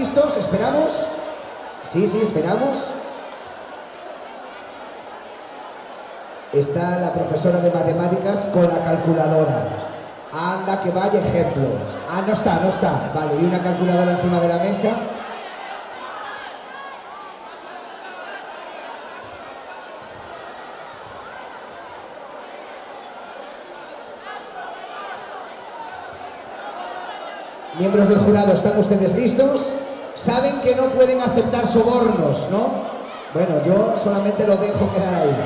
¿Listos? ¿Esperamos? Sí, esperamos. Está la profesora de matemáticas con la calculadora. Anda, que vaya ejemplo. Ah, no está. Vale, y una calculadora encima de la mesa. Miembros del jurado, ¿están ustedes listos? Saben que no pueden aceptar sobornos, ¿no? Bueno, yo solamente lo dejo quedar ahí.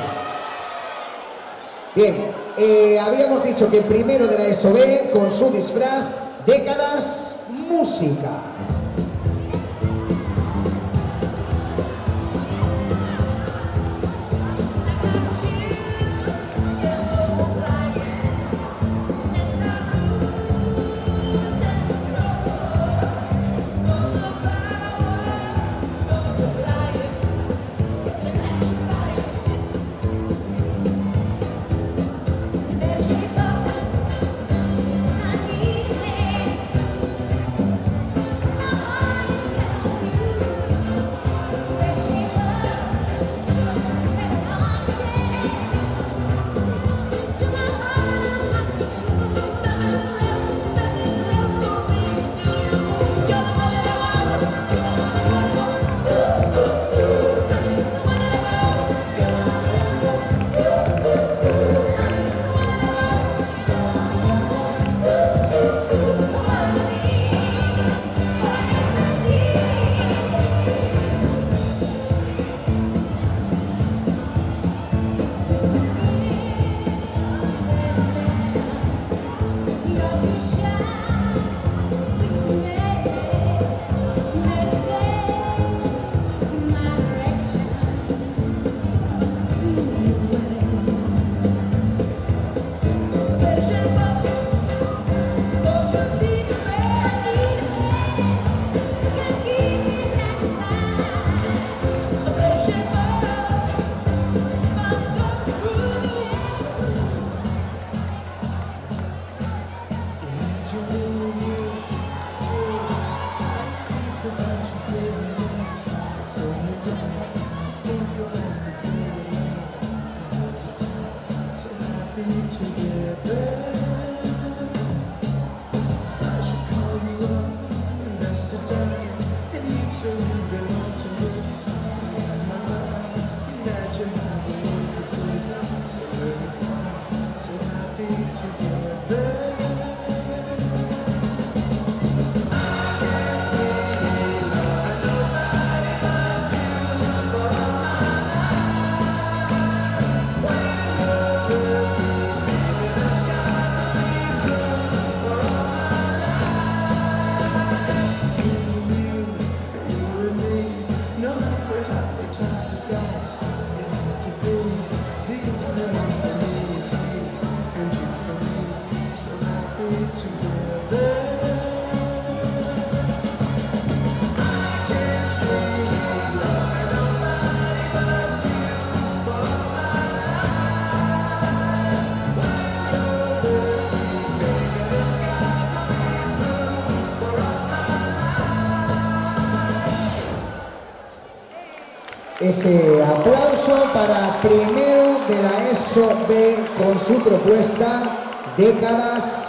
Bien, habíamos dicho que primero de la ESO B, con su disfraz, décadas, música. Ese aplauso para primero de la ESO B con su propuesta, décadas